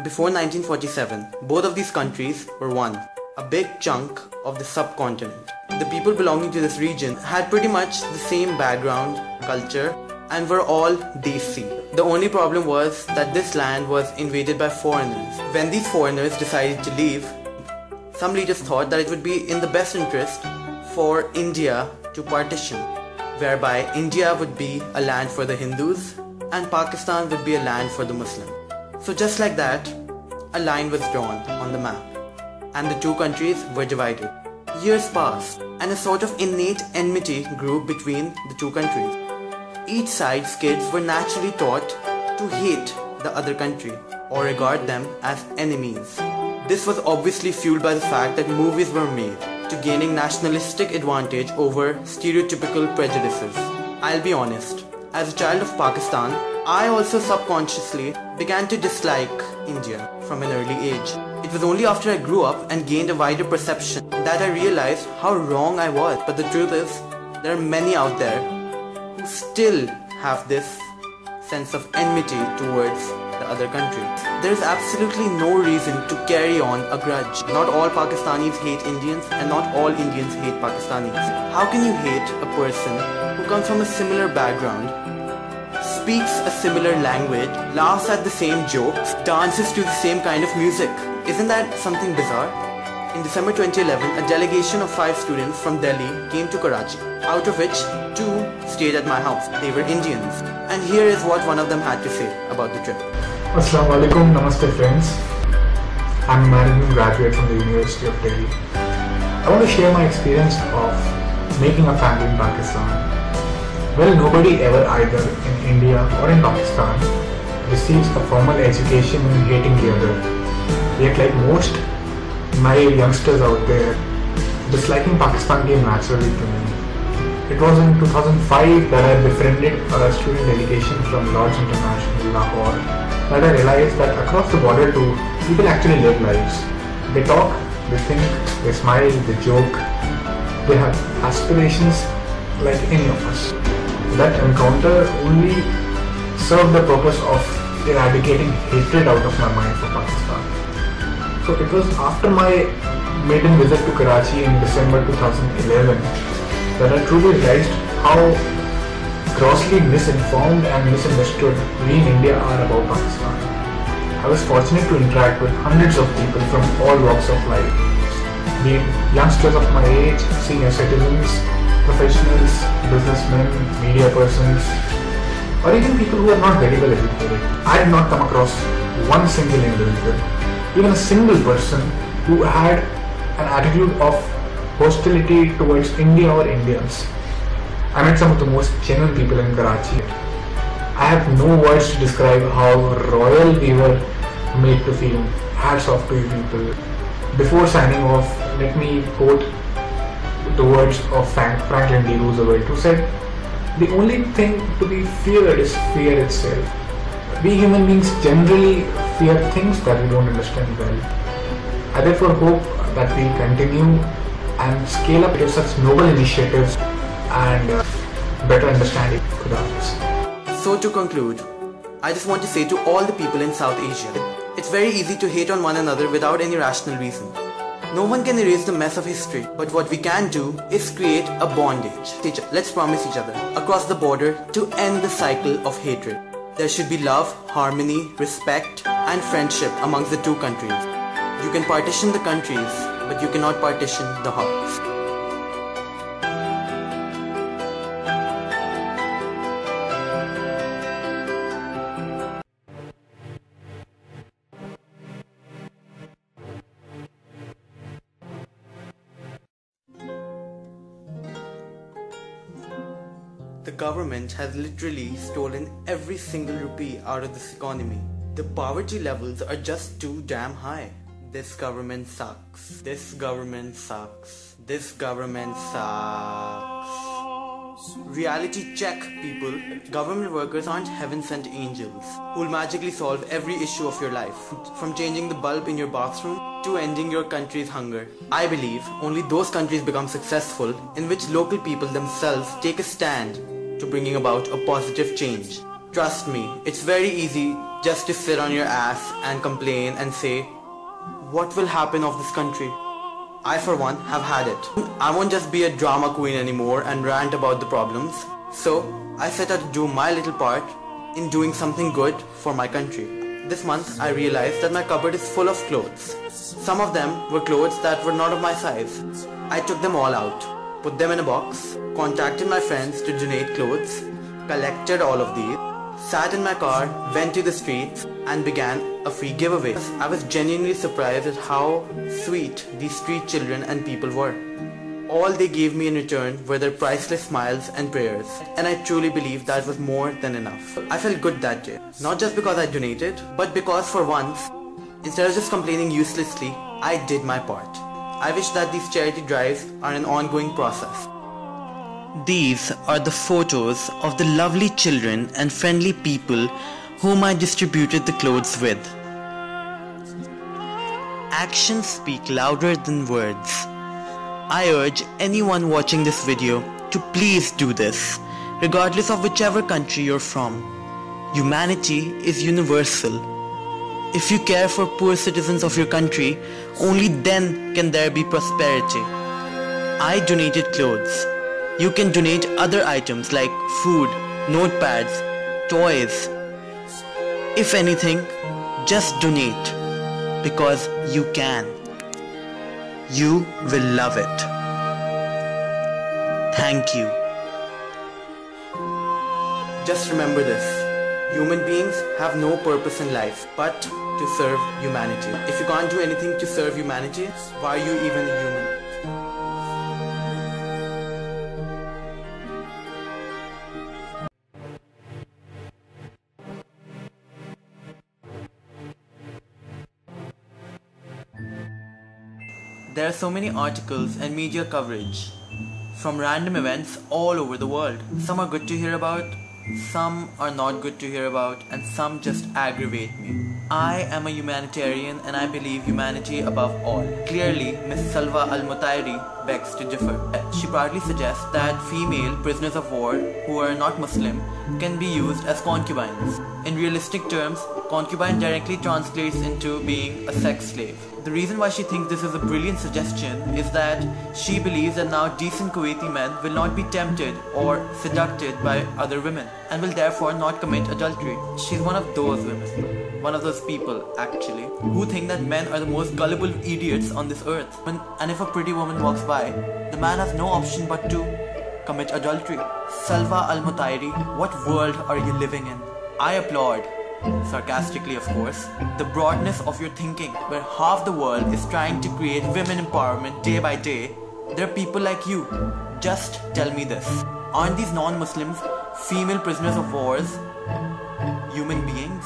before 1947, both of these countries were one, a big chunk of the subcontinent. The people belonging to this region had pretty much the same background, culture, and were all Desi. The only problem was that this land was invaded by foreigners. When these foreigners decided to leave, some leaders thought that it would be in the best interest for India to partition, whereby India would be a land for the Hindus and Pakistan would be a land for the Muslims. So just like that, a line was drawn on the map and the two countries were divided. Years passed and a sort of innate enmity grew between the two countries. Each side's kids were naturally taught to hate the other country or regard them as enemies. This was obviously fueled by the fact that movies were made to gaining nationalistic advantage over stereotypical prejudices. I'll be honest, as a child of Pakistan, I also subconsciously began to dislike India from an early age. It was only after I grew up and gained a wider perception that I realized how wrong I was. But the truth is, there are many out there who still have this sense of enmity towards the other country. There is absolutely no reason to carry on a grudge. Not all Pakistanis hate Indians and not all Indians hate Pakistanis. How can you hate a person who comes from a similar background, speaks a similar language, laughs at the same jokes, dances to the same kind of music? Isn't that something bizarre? In December 2011, a delegation of 5 students from Delhi came to Karachi, out of which 2 stayed at my house. They were Indians. And here is what one of them had to say about the trip. Assalamu alaikum, namaste friends. I'm a management graduate from the University of Delhi. I want to share my experience of making a family in Pakistan. Well, nobody ever either in India or in Pakistan receives a formal education in hating the other. Yet like most naive youngsters out there, disliking Pakistan came naturally to me. It was in 2005 that I befriended a student delegation from Lord's International, Lahore, that I realized that across the border too, people actually live lives. They talk, they think, they smile, they joke, they have aspirations like any of us. That encounter only served the purpose of eradicating hatred out of my mind for Pakistan. So it was after my maiden visit to Karachi in December 2011 that I truly realized how grossly misinformed and misunderstood we in India are about Pakistan. I was fortunate to interact with hundreds of people from all walks of life, be it youngsters of my age, senior citizens, professionals, businessmen, media persons, or even people who are not very well educated. I did not come across one single individual, even a single person who had an attitude of hostility towards India or Indians. I met some of the most genuine people in Karachi. I have no words to describe how royal we were made to feel. Hats off to you people. Before signing off, let me quote the words of Franklin D. Roosevelt, who said, "The only thing to be feared is fear itself." We human beings generally fear things that we don't understand well. I therefore hope that we continue and scale up to such noble initiatives and better understanding for others. So to conclude, I just want to say to all the people in South Asia, it's very easy to hate on one another without any rational reason. No one can erase the mess of history, but what we can do is create a bondage. Let's promise each other across the border to end the cycle of hatred. There should be love, harmony, respect, and friendship amongst the two countries. You can partition the countries, but you cannot partition the hearts. The government has literally stolen every single rupee out of this economy. The poverty levels are just too damn high. This government sucks. This government sucks. This government sucks. Reality check, people. Government workers aren't heaven-sent angels who'll magically solve every issue of your life, from changing the bulb in your bathroom to ending your country's hunger. I believe only those countries become successful in which local people themselves take a stand to bringing about a positive change. Trust me, it's very easy just to sit on your ass and complain and say, what will happen of this country? I for one have had it. I won't just be a drama queen anymore and rant about the problems. So I set out to do my little part in doing something good for my country. This month I realized that my cupboard is full of clothes. Some of them were clothes that were not of my size. I took them all out, put them in a box, contacted my friends to donate clothes, collected all of these, sat in my car, went to the streets and began a free giveaway. I was genuinely surprised at how sweet these street children and people were. All they gave me in return were their priceless smiles and prayers, and I truly believe that was more than enough. I felt good that day, not just because I donated, but because for once, instead of just complaining uselessly, I did my part. I wish that these charity drives are an ongoing process. These are the photos of the lovely children and friendly people whom I distributed the clothes with. Actions speak louder than words. I urge anyone watching this video to please do this, regardless of whichever country you're from. Humanity is universal. If you care for poor citizens of your country, only then can there be prosperity. I donated clothes. You can donate other items like food, notepads, toys. If anything, just donate, because you can. You will love it. Thank you. Just remember this. Human beings have no purpose in life but to serve humanity. If you can't do anything to serve humanity, why are you even a human? There are so many articles and media coverage from random events all over the world. Some are good to hear about, some are not good to hear about, and some just aggravate me. I am a humanitarian and I believe humanity above all. Clearly, Miss Salwa Mutairi begs to differ. She proudly suggests that female prisoners of war who are not Muslim can be used as concubines. In realistic terms, concubine directly translates into being a sex slave. The reason why she thinks this is a brilliant suggestion is that she believes that now decent Kuwaiti men will not be tempted or seducted by other women and will therefore not commit adultery. She's one of those women, one of those people actually, who think that men are the most gullible idiots on this earth. And if a pretty woman walks by, the man has no option but to commit adultery. Salwa Mutairi, what world are you living in? I applaud, sarcastically of course, the broadness of your thinking, where half the world is trying to create women empowerment day by day. There are people like you. Just tell me this. Aren't these non-Muslims female prisoners of wars human beings?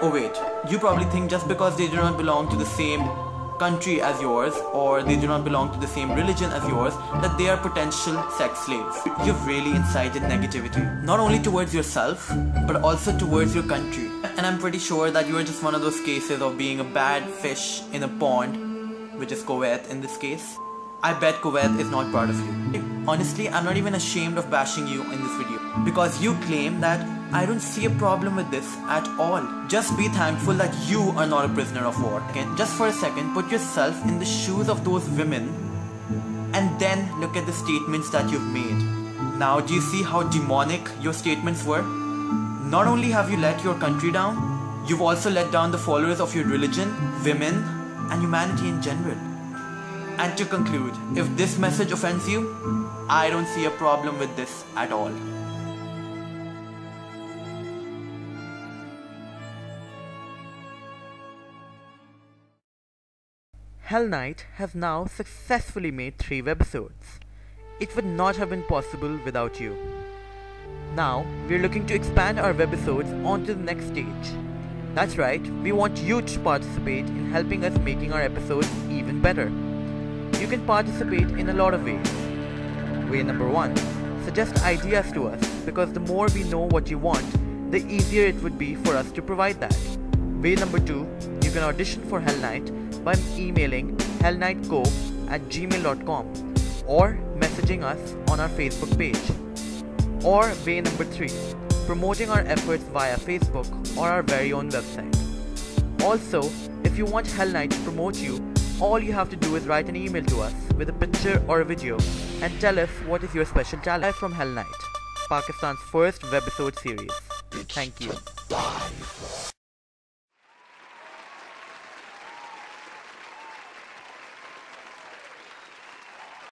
Oh wait, you probably think just because they do not belong to the same country as yours or they do not belong to the same religion as yours that they are potential sex slaves. You've really incited negativity, not only towards yourself but also towards your country. And I'm pretty sure that you are just one of those cases of being a bad fish in a pond, which is Kuwait in this case. I bet Kuwait is not proud of you. Honestly, I'm not even ashamed of bashing you in this video because you claim that I don't see a problem with this at all. Just be thankful that you are not a prisoner of war. Okay? Just for a second, put yourself in the shoes of those women and then look at the statements that you've made. Now, do you see how demonic your statements were? Not only have you let your country down, you've also let down the followers of your religion, women, and humanity in general. And to conclude, if this message offends you, I don't see a problem with this at all. Helneit has now successfully made 3 webisodes. It would not have been possible without you. Now, we're looking to expand our webisodes onto the next stage. That's right, we want you to participate in helping us making our episodes even better. You can participate in a lot of ways. Way number 1, suggest ideas to us, because the more we know what you want, the easier it would be for us to provide that. Way number 2, you can audition for Helneit by emailing helneitco@gmail.com or messaging us on our Facebook page. Or way number 3, promoting our efforts via Facebook or our very own website. Also, if you want Helneit to promote you, all you have to do is write an email to us with a picture or a video and tell us what is your special talent. From Helneit, Pakistan's first Webisode series. Thank you.